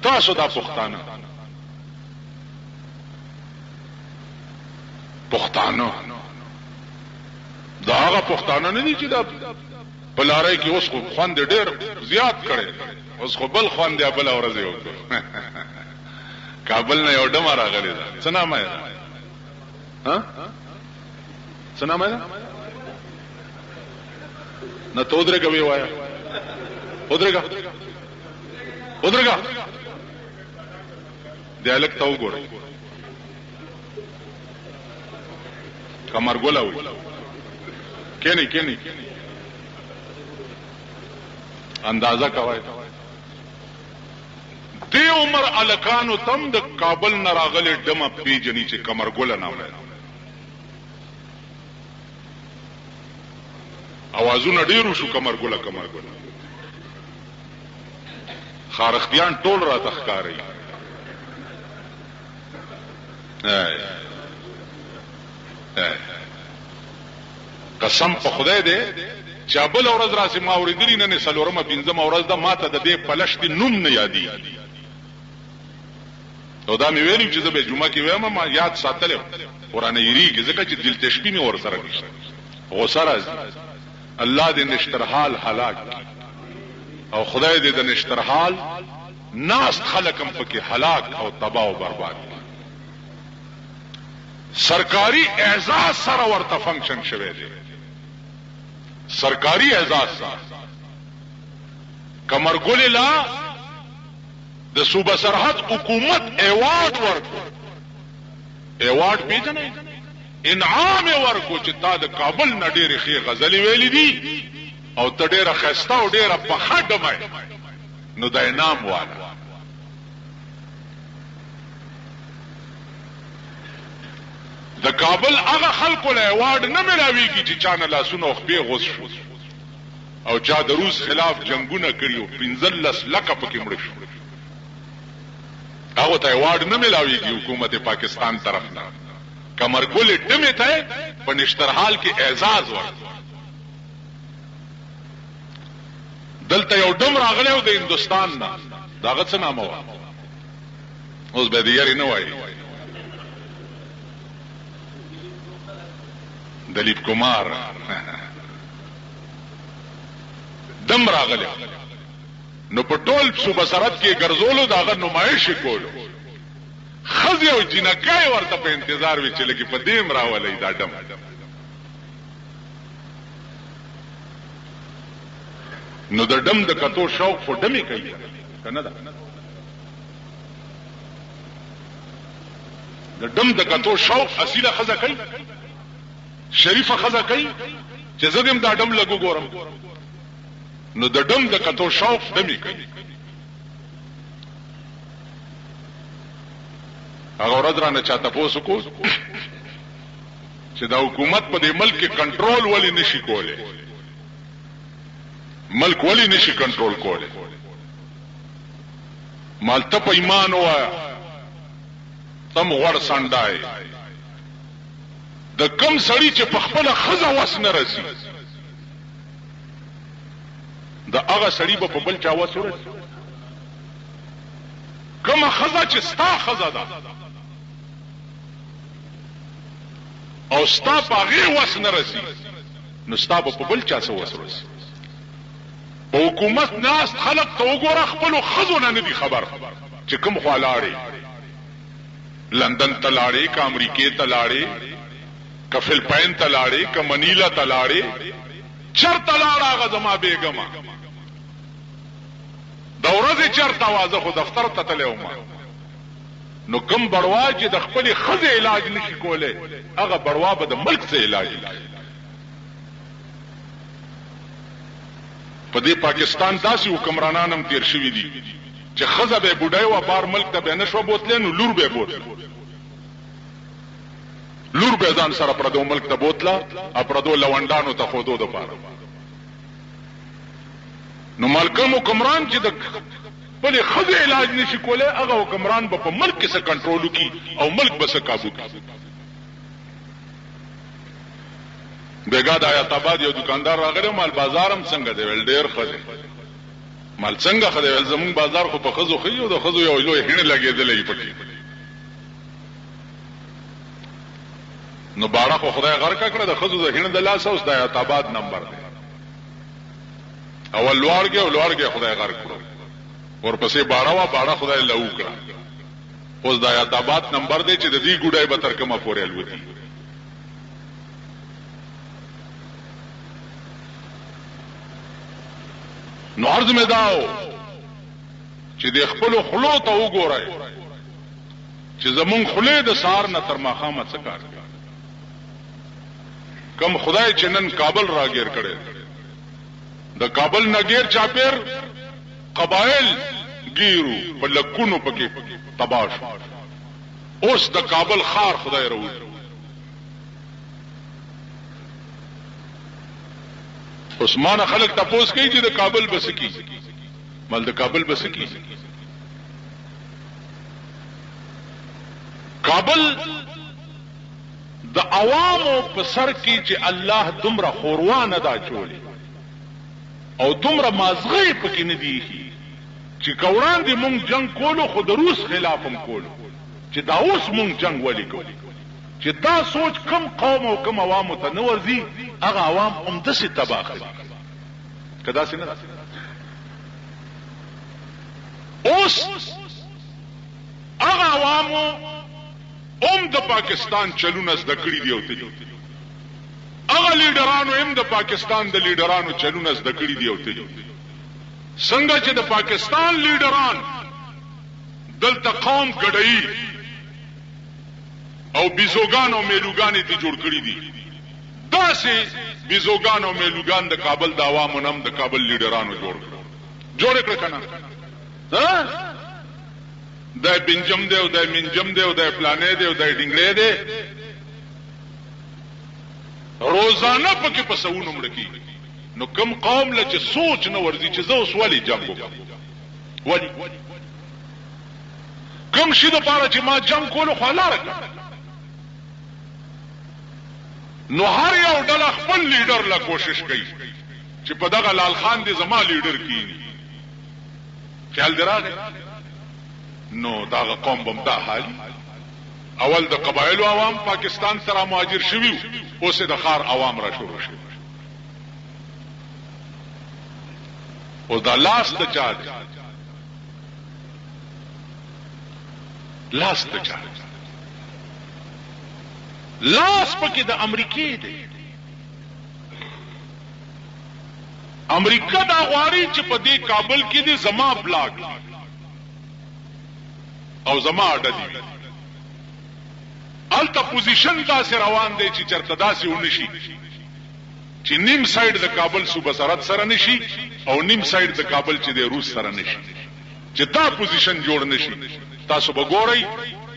تاسو دا پښتانه دا هغه پښتانه نه دي چې دا بلاره کې اوس خو خوند ډېر زیات کړي، اوس خو بل خوند دی بل ورځ یو کابل نه یو ډم راغلی دا څه نامه ده؟ ها څه نامه ده؟ نه ته ودرېږه وی وایا ودرېږه دی هلک ته وګوره کمرګله وي کینی اندازه کوي دی عمر الکانو تم د کابل نه راغلي ډمه پیجنی چې کمرګله نامه اوازونه ډیرو شو کمرګله خارختیان ټول را تخکاری قسم په خدای دی چې بل ورځ راسي ما اوریدلی نه سلورمه پنځمه ورځ ده ماته د دې پلشت نوم نه یادي او دا مې ویلو چې زه به جمعه کې وایم ما یاد ساتل قرآن یریږي ځکه چې دلچسپي مې ور سره نشته غوسه راځي الله دې نشترحال هلاک او خدای دې د نشترحال ناست خلقم پکې هلاک او تباہ او برباد سرکاری اعزاز سره ورته فنکشن شوه دی سرکاری اعزاز سره کمرګل لا د صوبه سرحد حکومت ایوارډ ورکو ایوارډ پیژنې انعام ورکو چې تا د کابل نه ډېرې ښې غزلې ویلې دي او ته ډېره ښایسته او ډېره پخه ډمه نو د انعام والا د کابل هغه خلکو له ایوارډ نه ملاویږي چې چانه لاسونه او خپې غوس شو او چا د روس خلاف جنگونه کړیو 15 لکه پکې مړ شو هغه ته ایوارډ نه ملاویږي حکومت پاکستان طرف نه کمرګل ټمه ته په نشترحال کې اعزاز ورکړ دلته یو ډم راغلی او د هندستان نه داغه څه نامه و اوس به دې یاري نه وایي دلیپ کمار دم راغلی نو په ټول صوبه سرحد کې ګرځولو داغه نمایش کولو خزي او جنکای ورته په انتظار وی چې لګي په دیم راولې دا ډم نو د ډم د کتو شوق په ډمې کوي کنه دا د ډم د کتو شوق اصله خزه کوي شریفه خزه کوي چې زدم دا ډم لګو ګورم نو د ډم د کتو شوق ډمې کوي هغه ورځ رانه چاته پوسو کو چې دا حکومت په دې ملک کې کنټرول ولی نشي کوله ملک ولی نشي کنټرول کوله مالته په ایمان وایا تم غړ سانډای د کم سړی چې په خپل خزه وس نه رسی د هغه سړی په بل چا وس ورسی کومه خزه چې ستا خزه ده او ستا په هغه وس نه رسی نو ستا په بل چا څه وس رسی په حکومت ناس خلق ته وګوره خپل خزو نه دي خبر چې کوم خوالاړي لندن تلاړي کا امریکای تلاړي کا فلپاین تلاړي کا منیلا تلاړي چر تلاړه غزما بیگما دورزه چر توازه خو دفتر ته تلوم نو کوم بړوا چې د خپل خزه علاج نشي کوله هغه بړوا به د ملک څخه علاج په دې پاکستان داسې حکمرانان هم تیر شوي دي چې خزه به بډای و بار ملک ته به نشو بوتلې نو لور به بوتل لور به ځان سره پردو ملک ته بوتلا اپردو لوندانو ته خودو د پاره نو ملکم حکمران چې د بلې خزه علاج نشي کوله هغه حکمران به په ملک څخه کنټرول وکي او ملک به څه قابو کړي بیګا د آیت آباد یو دکاندار راغلی مال بازارم څنګه دی ول ډیر خزه مال څنګه خدای زمون بازار خو په خزو خيو د خزو یو لوی هڼه لګېدلې پټي نو باړه خو خدای غرق کړه د خزو د هڼه د لاس اوس د عتابات نمبر دی اول لوړګه خدای غرق کړو ورپسې باړه خدای لو کړه اوس د عتابات نمبر دی چې د دې ګډای به تر کومه پورې الوتی نو عرض مې داو چې د خپل خلو ته وګورئ چې زمون خله د سار نه تر ماخامه څه کار کم خدای چې نن کابل راګیر کړي د کابل نګیر چاپیر قبایل ګیرو بلکونو پکې تباش اوس د کابل خار خدای راوړي عثمان خلق تپوس کوي چې د کابل بسکی مل د کابل بسکی کابل د عوامو په سر کې چې الله دومره خوروان ادا چولي او دومره مازغې پکې نه دی چې کوران دي مونږ جنگ کولو خو د روس خلاف هم کولو چې دا اوس مونږ جنگ ولي کوو چې دا سوچ کم قوم او کم عوامو ته نه ورځي هغه عوام هم دسي تباہ کوي کدا څنګه اوس هغه عوامو د پاکستان چلونه زده کړی دی او ته هغه لیډرانو هم د پاکستان د لیډرانو چلونه زده کړی دی او ته څنګه چې د پاکستان لیډران دلته قوم ګډئی او بیزوګان او میلوګان ته جوړ کړی دي داسې بیزوګان او میلوګان د کابل د عوامو نم د کابل لیډرانو جوړ کړ کنه ها د بنجم دی او د منجم دی او د پلانې دی او د ډنګړې دی روزانه پکې پسونو مړکی نو کم قوم له چې سوچ نه ورځي چې زه اوس ولې جنگ وکم ولی کم شي د پاره چې ما جنگ کولو خو لاره کړ نو هر یو ډله خپل لیډر لا کوشش کوي چې په دغه لال خان دې زما لیډر کینی خیال دراغه نو داغه قوم بم دا حال اول د قبایل عوام پاکستان سره مهاجر شوي اوس د خار عوام را شروع شي او دا لاس ته چا لاس پکې د امریکای دی امریکا دا غواړي چې په دې کابل کې د زما بلاک او زما اډه دی الته پوزیشن داسې روان دی چې چرته داسې ونشي چې نیم سایډ د کابل صوبه سرحد سره نشي او نیم سایډ د کابل چې د روس سره نشي چې دا پوزیشن جوړ نشي تاسو به ګورئ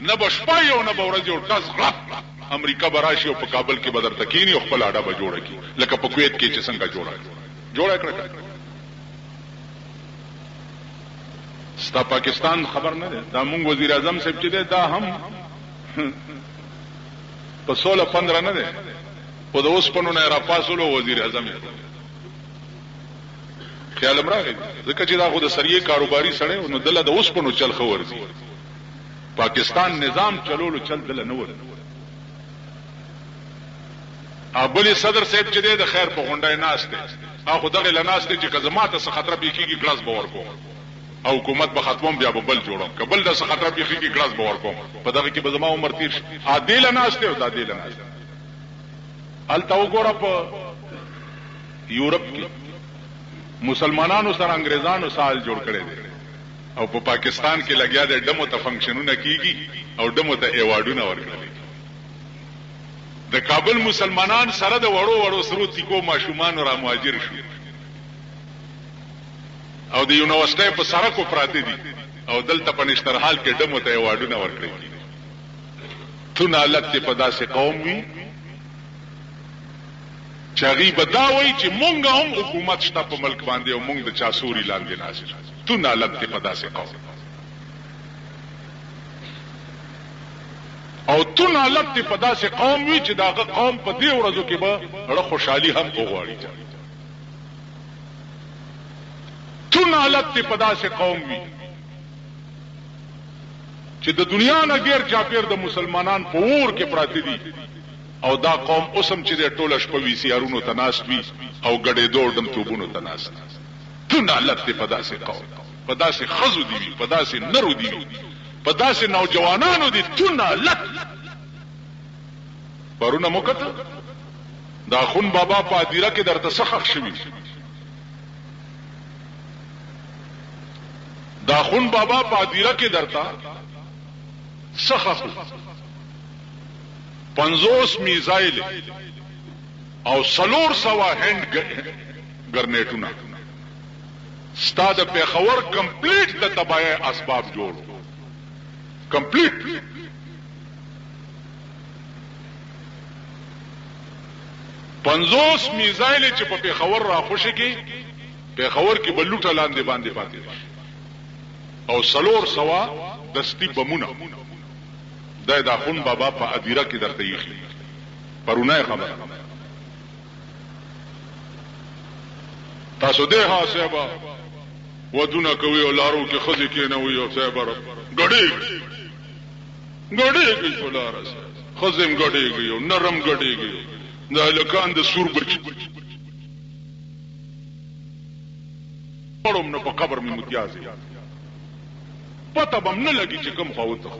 نه بشپای او نه بورځ جوړ تاسو غلط امریکا براشي او په کابل کې بدر تکینی او خپل اډه به جوړه کی لکه په کویت کې چې څنګه جوړه کړه ستا پاکستان خبر نه ده دا مونږ وزیر اعظم صاحب چې دا هم په 16-15 نه ده په د اوس پنو نه را پاسولو وزیر اعظم خیال امراغه ځکه چې دا خو د سریه کاروباري سره نو دله د اوس پنو چل خورځي پاکستان نظام چلولو چل دله نه ور ابل صدر صاحب چې د خیر په غونډه ناس دي اخو دغه لناس دي چې کزماته څخه خطر بيخيږي ګلاس باور کوم او حکومت به ختموم بیا به بل جوړم کبل د څخه خطر بيخيږي ګلاس باور کوم په دغه کې به زما عمر تیر شي عادل ناس دي او د عادل ناس الته وګوره په یورپ کې مسلمانانو سره انګريزانو سال جوړ کړي دي او په پاکستان کې لګیا دي ډمو ته فنکشنونه کیږي او ډمو ته ایوارډونه ورکړي د کابل مسلمانان سره د وړو سرو تیکو ماشومان را مهاجر شو او د یونیورسيټي په سرکو پراته دي او دلته په نشترحال کې ډمو ته ایوارډونه ورکړي ثنا لت په داسې قوم وي چاغي بداوي چې مونږ هم حکومت شته په ملک باندې او مونږ د چاسوري لاندې ناز ثنا لت په داسې قوم او تون حالت تی په داسې قوم وی چې دا قوم په دې ورځو کې به ډېر خوشحالي هم وغواړي تون حالت ته پدا سے قوم وي چې د دنیا نه غیر چاپیر د مسلمانان په اور کې پراته دي او دا قوم اوسم چې د ټوله شپه وی سیارونو تناست وي او غړې دوړ دم توبونو تناست دون حالت ته پدا سے قوم پدا سے خزو دي پدا سے نرو دي پدا سے نوجوانانو دي دون حالت پرونه موکته دا خون بابا په ادیره کې درته سخخ شوی دا خون بابا په ادیره کې درته سخخ 50 میزایل او 400 هند ګرنیټونه ستاد پیښور کمپلیټ د تباہی اسباب جوړ کمپلیټ 50 میزایل چې په پیښور را خوشي کې پیښور کې بلوټه لاندې باندې پاتې او 400 دستی بمونه دا خون بابا په ادیره کې درته یخي پرونه خبره تاسو ده ها صاحب ودونه کوي او لارو کې خزي کې نه وي او صاحب غړي کې ولاره خزم غړي او نرم غړي دا لکان د سور بچ پړم نه په قبر می متیازي پته بم نه لګي چې کوم خواوته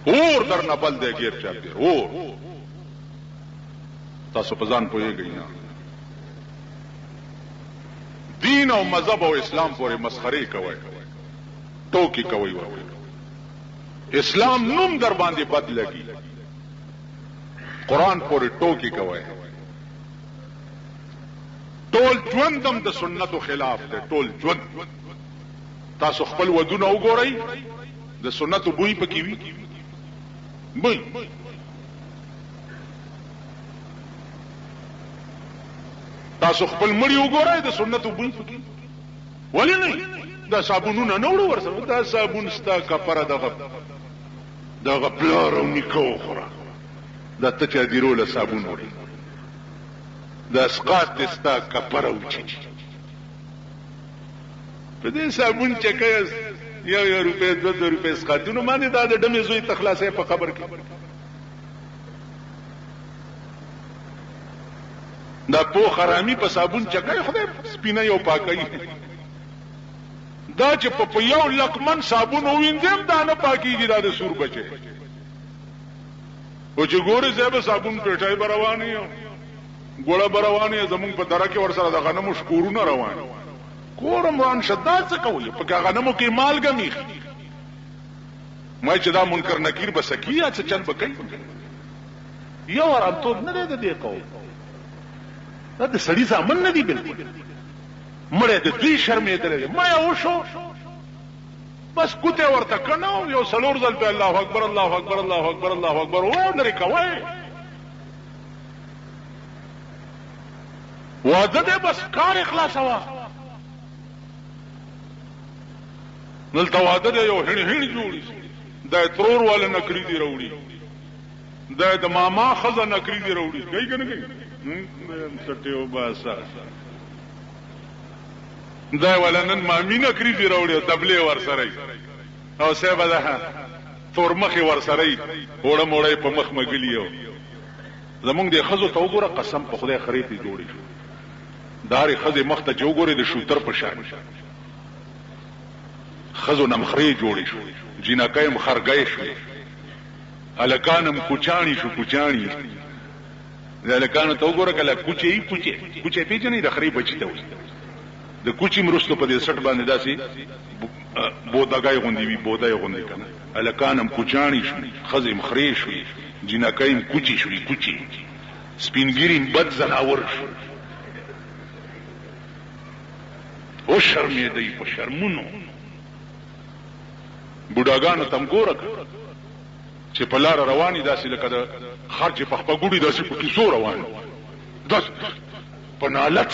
اور در نه بل دی غیر چا پیر اور تاسو په ځان پوهیږئ نه دین او مذهب او اسلام پورې مسخري کوي ټوکی کوي اسلام نوم در باندې بد لګي قرآن پورې ټوکی کوي ټول ژوندم د سنتو خلاف دی ټول ژوند تاسو خپل ودونه وګورئ د سنتو بوی پکې وي بوی تاسو خپل مړی وګورئ د سنتو بوی پکې ولې نه دا صابونونه نه وړو ورسره دا صابون ستا کفاره دغه پلار او نیکو خوره دا ته چا دیروله صابون وړي دا اسقاط دستا کفاره وچی په دې صابون چکه یو روپے 2 روپے اسقاطونه باندې دا د ډمې زوی تخلاصې په خبر کې دا په خرامي په صابون چکه خدای سپینه یو پاکي دا چې په یو لکمن صابون وینځم دا نه پاکيږي دا د سور بچي او چې ګوره زebe صابون پټای برواني ګوړه برواني زمونږ په دره کې ورسره د غنمو شکورونه روان کورم روان شداد څه کوي په غنمو کې مالګه میخ مې چې دا منکر نکیر بسکیه څه چل بکای یو ورته نه دې قوم دا د سړي ځامن نه دی بالکل مړه د دوی شرمې درې مړه وشو بس کوته ورته کنه یو سلور ځل په الله اکبر الله اکبر الله اکبر الله اکبر و لري کوي واده دې بس کار اخلاص وا نلته واده دې یو هڼ جوړي د ترور ولا نکري دی وروړي د ماما خزه نکري دی وروړي گئی کنه گئی سټیو باسا دا ولنن مامي نکري دی وروړي دبلې ور سره او سبا ده تور مخي ور سره وړه موړې په مخ مګلیو زمونږ د خزو ته وګوره قسم په خدای خریتي جوړي داري خزه مخ ته جوګوري د شوتر په شان خزو نمخري جوړي شو جنکایم خرګای شو الکانم کوچانی شو کوچانی الکانو ته وګوره کله کوچي پیژنې د خري بچی ته وي د کوچي مرستو په دې سټ باندې داسي بوداګای غوندي وي بودای غوندي کنه الکانم کوچانی شو خزه مخري شو جنکایم کوچي شو کوچي سپینګیرین بد زناور شو او شرمې دی په شرمونو بوډاګانو تم ګورک چې په لار رواني داسې لکه د خرچ په خپګوړي داسې په کیسو روان داس په نالت